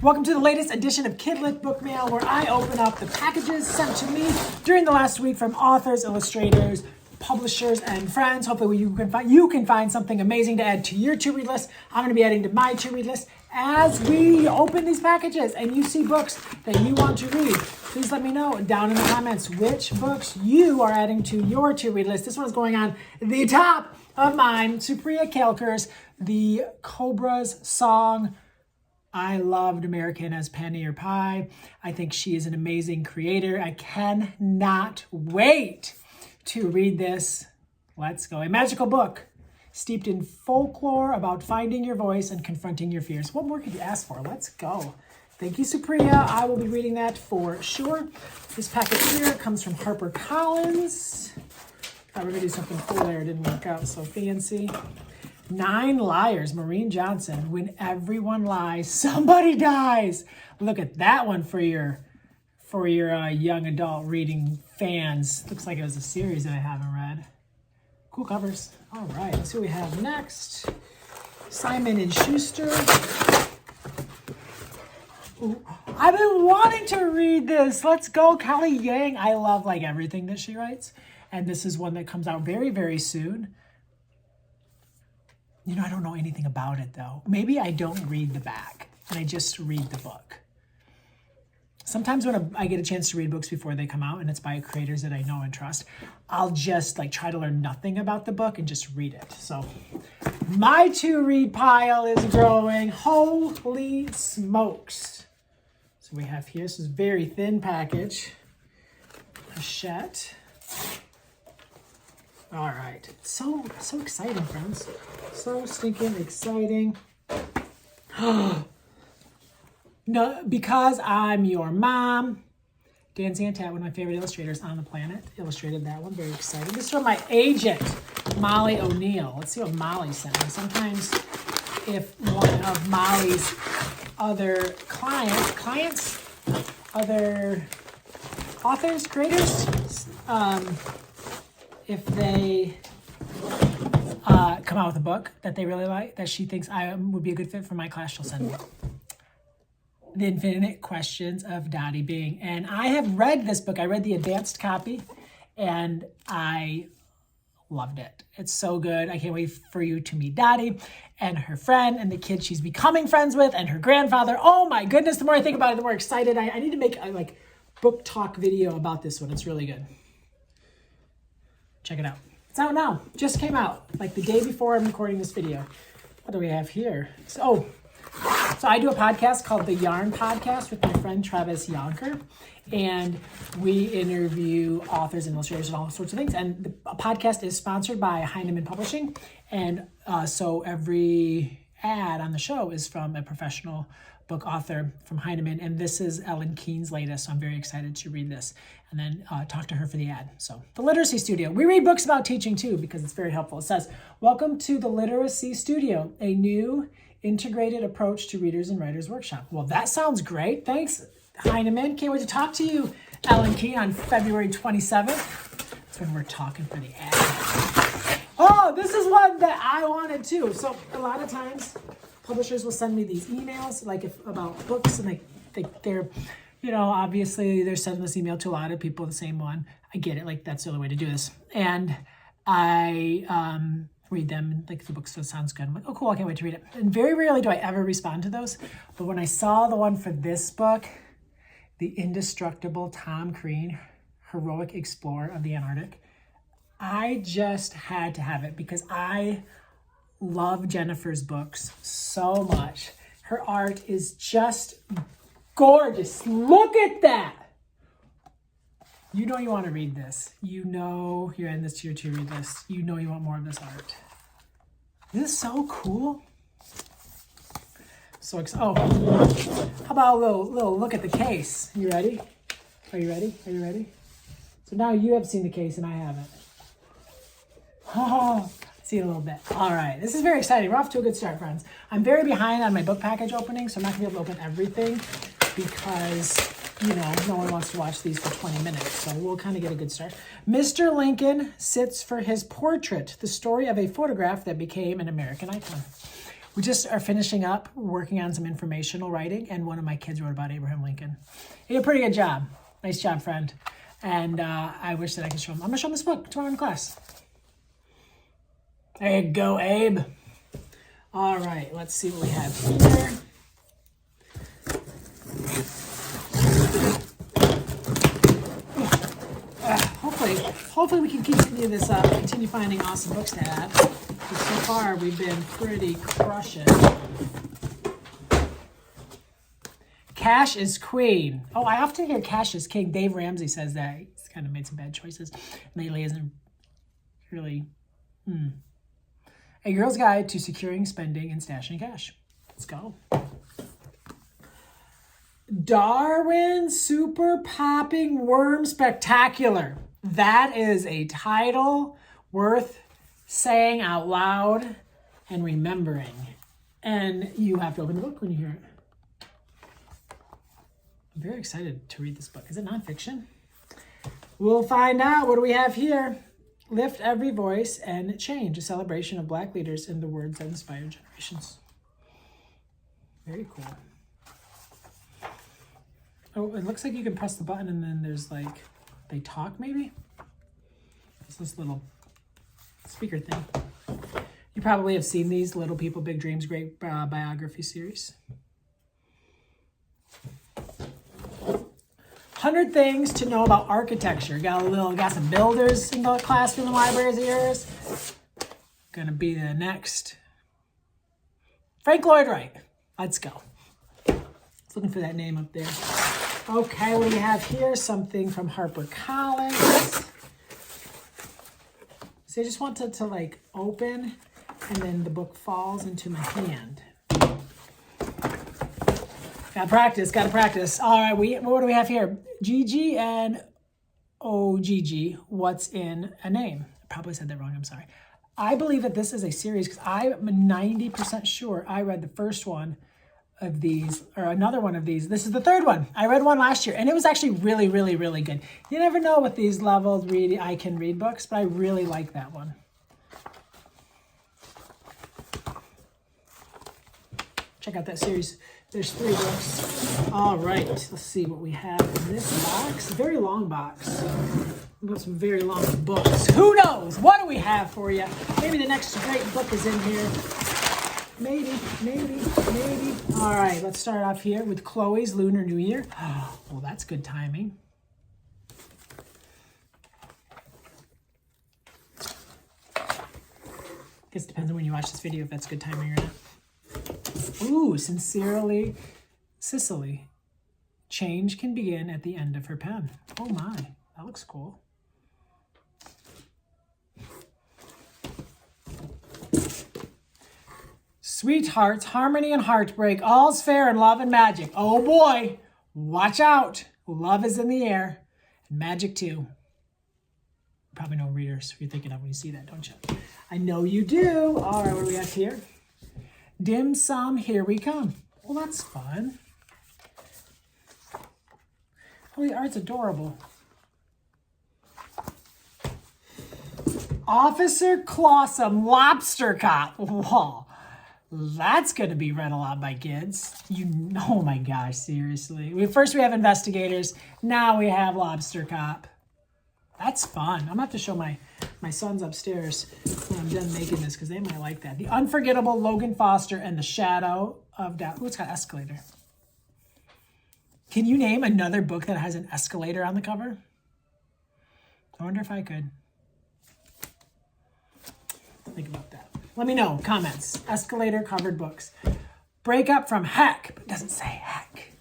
Welcome to the latest edition of Kidlit Book Mail, where I open up the packages sent to me during the last week from authors, illustrators, publishers, and friends. Hopefully you can find something amazing to add to your to-read list. I'm going to be adding to my to-read list as we open these packages and you see books that you want to read. Please let me know down in the comments which books you are adding to your to-read list. This one's going on the top of mine. Supriya Kalkar's The Cobra's Song. I loved American as Penny or Pie. I think she is an amazing creator. I cannot wait to read this. Let's go. A magical book steeped in folklore about finding your voice and confronting your fears. What more could you ask for? Let's go. Thank you, Supriya. I will be reading that for sure. This package here comes from HarperCollins. Thought we were going to do something cool there. It didn't work out so fancy. 9 Liars, Maureen Johnson. When everyone lies, somebody dies. Look at that one for your young adult reading fans. Looks like it was a series that I haven't read. Cool covers. All right, let's see what we have next. Simon & Schuster. Ooh, I've been wanting to read this. Let's go, Kelly Yang. I love like everything that she writes. And this is one that comes out very, very soon. You know, I don't know anything about it, though. Maybe I don't read the back, and I just read the book. Sometimes when I get a chance to read books before they come out, and it's by creators that I know and trust, I'll just like try to learn nothing about the book and just read it. So my to-read pile is growing. Holy smokes. So we have here, this is a very thin package. Hachette. All right, so exciting, friends. So stinking exciting. No, Because I'm Your Mom. Dan Zantat, one of my favorite illustrators on the planet, illustrated that one. Very excited. This is from my agent, Molly O'Neill. Let's see what Molly sent me. Sometimes if one of Molly's other other authors, creators, if they come out with a book that they really like, that she thinks I would be a good fit for my class, she'll send me. The Infinite Questions of Dottie Bing. And I have read this book. I read the advanced copy, and I loved it. It's so good. I can't wait for you to meet Dottie and her friend and the kid she's becoming friends with and her grandfather. Oh my goodness, the more I think about it, the more excited I need to make a like book talk video about this one. It's really good. Check it out. It's out now. Just came out like the day before I'm recording this video. What do we have here? So I do a podcast called The Yarn Podcast with my friend Travis Yonker, and we interview authors and illustrators and all sorts of things. And the podcast is sponsored by Heinemann Publishing, and so every ad on the show is from a professional book author from Heinemann, and this is Ellen Keene's latest, so I'm very excited to read this and then talk to her for the ad. So, The Literacy Studio. We read books about teaching too because it's very helpful. It says, welcome to The Literacy Studio, a new integrated approach to Readers and Writers Workshop. Well, that sounds great. Thanks, Heinemann. Can't wait to talk to you, Ellen Keene, on February 27th. That's when we're talking for the ad. Oh, this is one that I wanted too. So a lot of times publishers will send me these emails like about books, and they're, you know, obviously they're sending this email to a lot of people, the same one. I get it. Like that's the only way to do this. And I read them, and like the book still sounds good. I'm like, oh cool, I can't wait to read it. And very rarely do I ever respond to those. But when I saw the one for this book, The Indestructible Tom Crean, Heroic Explorer of the Antarctic, I just had to have it because I love Jennifer's books so much. Her art is just gorgeous. Look at that. You know you want to read this. You know you're in this tier 2 read list. You know you want more of this art. This is so cool. So excited. Oh, how about a little look at the case? You ready? Are you ready? Are you ready? So now you have seen the case and I haven't. Oh, see it a little bit. All right, this is very exciting. We're off to a good start, friends. I'm very behind on my book package opening, so I'm not gonna be able to open everything because, you know, no one wants to watch these for 20 minutes, so we'll kind of get a good start. Mr. Lincoln Sits for His Portrait, the story of a photograph that became an American icon. We just are finishing up working on some informational writing, and one of my kids wrote about Abraham Lincoln. He did a pretty good job. Nice job, friend. And I wish that I could show him. I'm going to show him this book tomorrow in class. There you go, Abe. All right, let's see what we have here. Hopefully we can continue this up, continue finding awesome books to add. But so far, we've been pretty crushing. Cash is queen. Oh, I often hear cash is king. Dave Ramsey says that. He's kind of made some bad choices lately. Isn't really. A Girl's Guide to Securing, Spending, and Stashing Cash. Let's go. Darwin Super Popping Worm Spectacular. That is a title worth saying out loud and remembering. And you have to open the book when you hear it. I'm very excited to read this book. Is it nonfiction? We'll find out. What do we have here? Lift Every Voice and Change, a celebration of Black leaders and the words that inspire generations. Very cool. Oh, it looks like you can press the button and then there's like, they talk maybe? It's this little speaker thing. You probably have seen these Little People, Big Dreams, great biography series. 100 things to know about architecture. Got some builders in the classroom and libraries of yours. Gonna be the next Frank Lloyd Wright. Let's go. Looking for that name up there. Okay, what do we have here? Something from HarperCollins. So I just want to like open, and then the book falls into my hand. Gotta practice. All right, what do we have here? GG and OGG, what's in a name? I probably said that wrong, I'm sorry. I believe that this is a series because I'm 90% sure I read the first one of these, or another one of these. This is the third one. I read one last year, and it was actually really, really, really good. You never know with these leveled I can read books, but I really like that one. Check out that series. There's 3 books. All right, let's see what we have in this box. Very long box. We've got some very long books. Who knows? What do we have for you? Maybe the next great book is in here. Maybe. All right, let's start off here with Chloe's Lunar New Year. Well, that's good timing. Guess it depends on when you watch this video if that's good timing or not. Ooh, Sincerely, Cicely. Change can begin at the end of her pen. Oh my, that looks cool. Sweethearts, Harmony and Heartbreak, all's fair in love and magic. Oh boy, watch out. Love is in the air, and magic too. Probably no readers you're thinking of when you see that, don't you? I know you do. All right, what do we have here? Dim Sum, Here We Come. Well, that's fun. Oh, the art's adorable. Officer Clawsome, Lobster Cop. Whoa, that's going to be read a lot by kids. Oh my gosh, seriously. First we have Investigators. Now we have Lobster Cop. That's fun. I'm going to have to show my sons upstairs when I'm done making this because they might like that. The Unforgettable Logan Foster and the Shadow of Doubt. Ooh, it's got escalator. Can you name another book that has an escalator on the cover? I wonder if I could. Think about that. Let me know, comments. Escalator covered books. Break Up from Heck, but it doesn't say heck.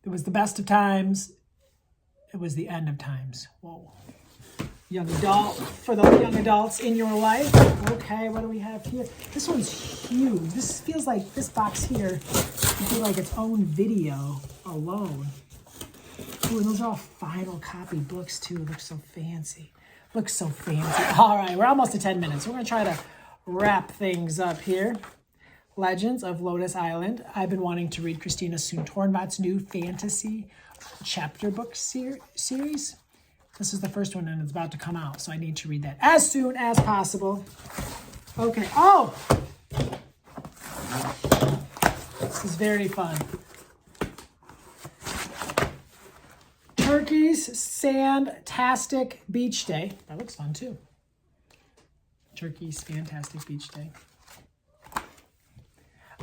It was the best of times. It was the end of times. Whoa. Young adult, for the young adults in your life. Okay, what do we have here? This one's huge. This feels like, this box here would be like its own video alone. Ooh, and those are all final copy books too. It looks so fancy. Looks so fancy. All right, we're almost to 10 minutes. We're going to try to wrap things up here. Legends of Lotus Island. I've been wanting to read Christina Soon-Tornbot's new fantasy chapter book series. This is the first one and it's about to come out, so I need to read that as soon as possible. Okay. Oh! This is very fun. Turkey's Sandtastic Beach Day. That looks fun too. Turkey's Fantastic Beach Day.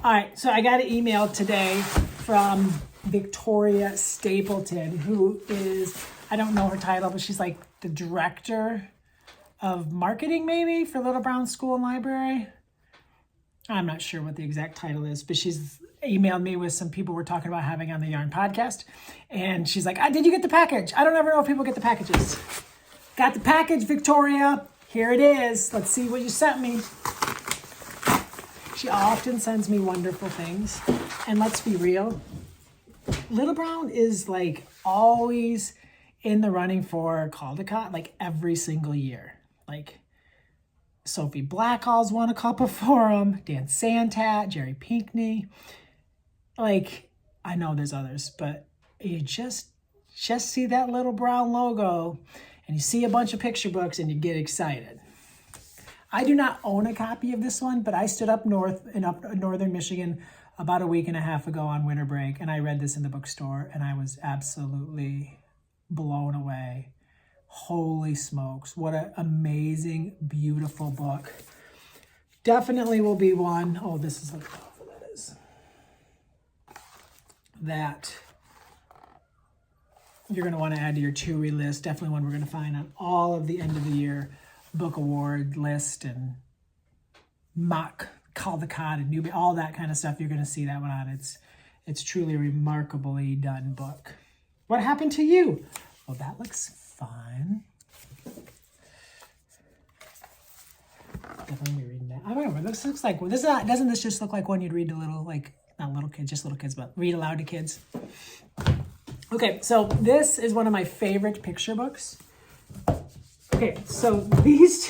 All right, so I got an email today from Victoria Stapleton, who is, I don't know her title, but she's like the director of marketing maybe for Little Brown School and Library. I'm not sure what the exact title is, but she's emailed me with some people we're talking about having on the Yarn podcast. And she's like, did you get the package? I don't ever know if people get the packages. Got the package, Victoria. Here it is. Let's see what you sent me. She often sends me wonderful things. And let's be real, Little Brown is like always in the running for Caldecott, like every single year. Like Sophie Blackhall's won a couple for them, Dan Santat, Jerry Pinkney. Like, I know there's others, but you just see that Little Brown logo and you see a bunch of picture books and you get excited. I do not own a copy of this one, but I stood up north in northern Michigan about a week and a half ago on winter break, and I read this in the bookstore, and I was absolutely blown away. Holy smokes, what an amazing, beautiful book. Definitely will be one. Oh, this is, look how powerful that is. That you're going to want to add to your to-read list. Definitely one we're going to find on all of the end of the year book award list and mock Caldecott and Newbie, all that kind of stuff. You're going to see that one on. It's truly a remarkably done book. What happened to you? Well, that looks fun. Definitely reading that. I don't know. This looks like doesn't this just look like one you'd read to little, like, not little kids, just little kids, but read aloud to kids. Okay, so this is one of my favorite picture books. Okay, so these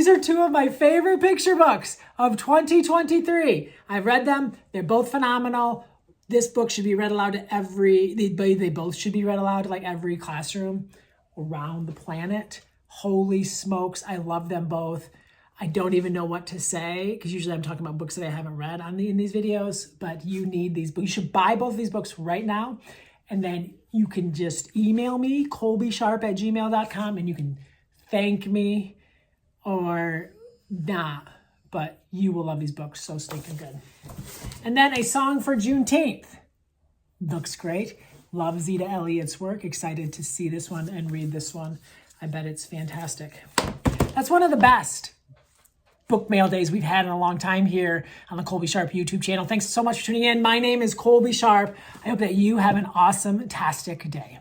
are two of my favorite picture books of 2023. I've read them. They're both phenomenal. This book should be read aloud to they both should be read aloud to like every classroom around the planet. Holy smokes, I love them both. I don't even know what to say because usually I'm talking about books that I haven't read in these videos, but you need these books. You should buy both of these books right now, and then you can just email me, colbysharp@gmail.com, and you can thank me or not, but you will love these books. So stinking good. And then A Song for Juneteenth. Looks great. Love Zita Elliott's work. Excited to see this one and read this one. I bet it's fantastic. That's one of the best book mail days we've had in a long time here on the Colby Sharp YouTube channel. Thanks so much for tuning in. My name is Colby Sharp. I hope that you have an awesome-tastic day.